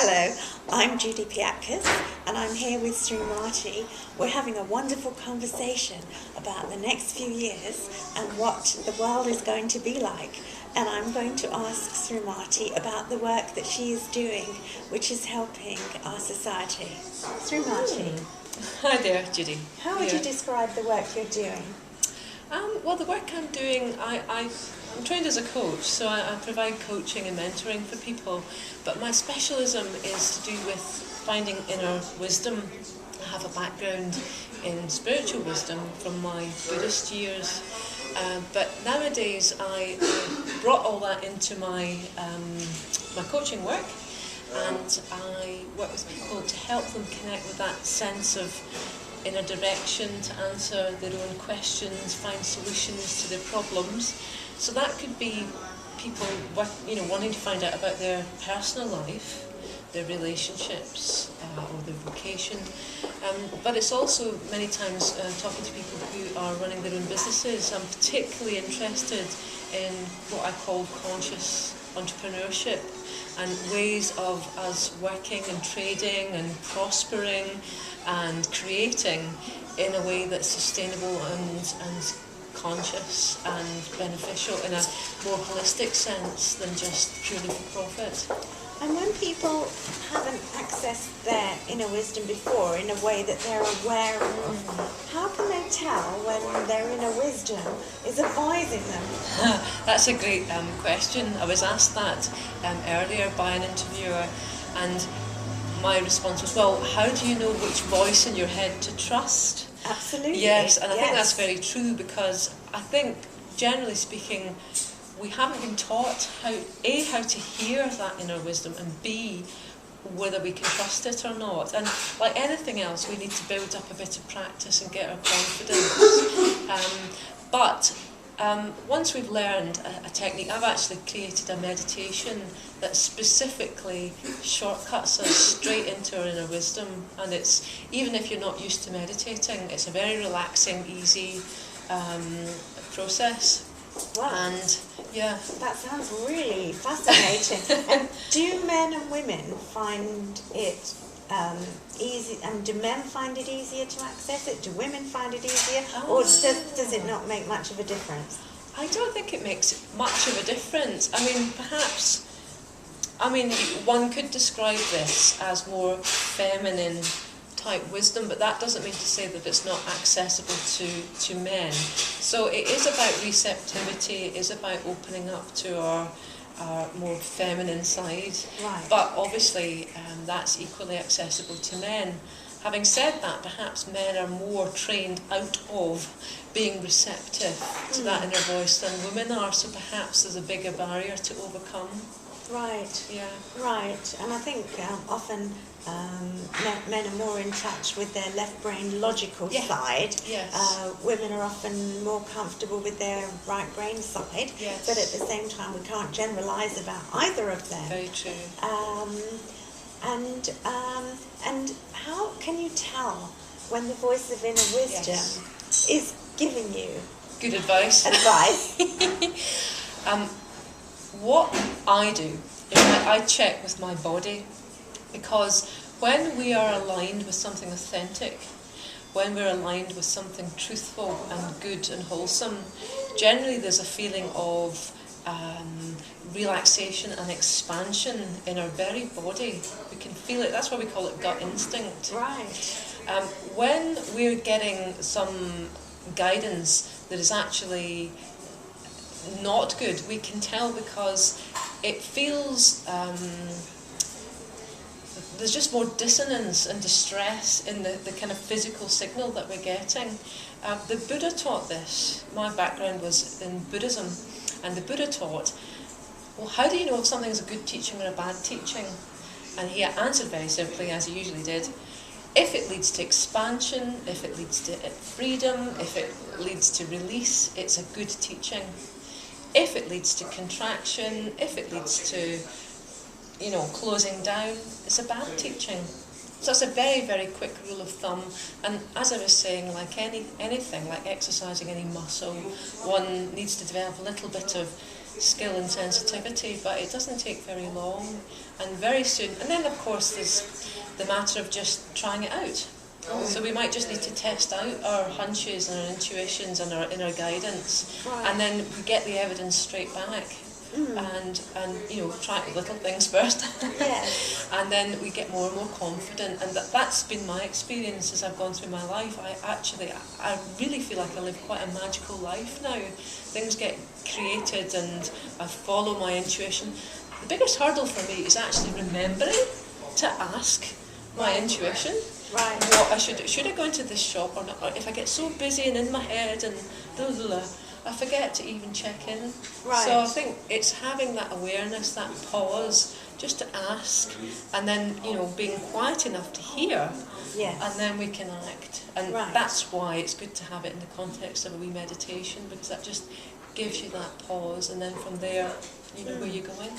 Hello, I'm Judy Piatkus and I'm here with Srimati. We're having a wonderful conversation about the next few years and what the world is going to be like. And I'm going to ask Srimati about the work that she is doing, which is helping our society. Srimati. Hi there, Judy. How would you describe the work you're doing? Well, the work I'm doing, I'm trained as a coach, so I provide coaching and mentoring for people, but my specialism is to do with finding inner wisdom. I have a background in spiritual wisdom from my Buddhist years, but nowadays I brought all that into my coaching work, and I work with people to help them connect with that sense of inner direction, to answer their own questions, find solutions to their problems. So that could be people wanting to find out about their personal life, their relationships, or their vocation. But it's also many times talking to people who are running their own businesses. I'm particularly interested in what I call conscious entrepreneurship and ways of us working and trading and prospering and creating in a way that's sustainable and conscious and beneficial in a more holistic sense than just purely for profit. And when people haven't accessed their inner wisdom before in a way that they're aware of, how can they tell when their inner wisdom is advising them? That's a great question. I was asked that earlier by an interviewer, and my response was, well, how do you know which voice in your head to trust? Absolutely. Yes, and I think that's very true, because I think, generally speaking, we haven't been taught how to hear that inner wisdom, and B, whether we can trust it or not. And like anything else, we need to build up a bit of practice and get our confidence. But once we've learned a technique, I've actually created a meditation that specifically shortcuts us straight into our inner wisdom. And it's, even if you're not used to meditating, it's a very relaxing, easy process. Wow. And yeah, that sounds really fascinating. And do men and women find it easy? And do men find it easier to access it? Do women find it easier, or does it not make much of a difference? I don't think it makes much of a difference. I mean, one could describe this as more feminine type wisdom, but that doesn't mean to say that it's not accessible to men. So it is about receptivity, it is about opening up to our more feminine side. Right. But obviously that's equally accessible to men. Having said that, perhaps men are more trained out of being receptive to that inner voice than women are, so perhaps there's a bigger barrier to overcome. Right. Yeah. Right. And I think often men are more in touch with their left brain logical side. Yes. Women are often more comfortable with their right brain side. Yes. But at the same time, we can't generalise about either of them. Very true. And how can you tell when the voice of inner wisdom is giving you good advice? What I do is I check with my body, because when we are aligned with something authentic, when we're aligned with something truthful and good and wholesome, generally there's a feeling of relaxation and expansion in our very body. We can feel it. That's why we call it gut instinct. Right. When we're getting some guidance that is actually not good, we can tell, because it feels there's just more dissonance and distress in the kind of physical signal that we're getting. The Buddha taught this. My background was in Buddhism, and the Buddha taught, well, how do you know if something's a good teaching or a bad teaching? And he answered very simply, as he usually did: if it leads to expansion, if it leads to freedom, if it leads to release, it's a good teaching. If it leads to contraction, if it leads to, closing down, it's a bad teaching. So it's a very, very quick rule of thumb. And as I was saying, like anything, like exercising any muscle, one needs to develop a little bit of skill and sensitivity, but it doesn't take very long, and very soon. And then of course there's the matter of just trying it out. So we might just need to test out our hunches and our intuitions and our inner guidance, and then we get the evidence straight back. And try little things first. Yes. And then we get more and more confident, and that's been my experience as I've gone through my life. I really feel like I live quite a magical life now. Things get created and I follow my intuition. The biggest hurdle for me is actually remembering to ask my intuition what I should I go into this shop or not. Or if I get so busy and in my head and I forget to even check in. Right. So I think it's having that awareness, that pause, just to ask, and then being quiet enough to hear, and then we can act. And that's why it's good to have it in the context of a wee meditation, because that just gives you that pause, and then from there you know where you're going.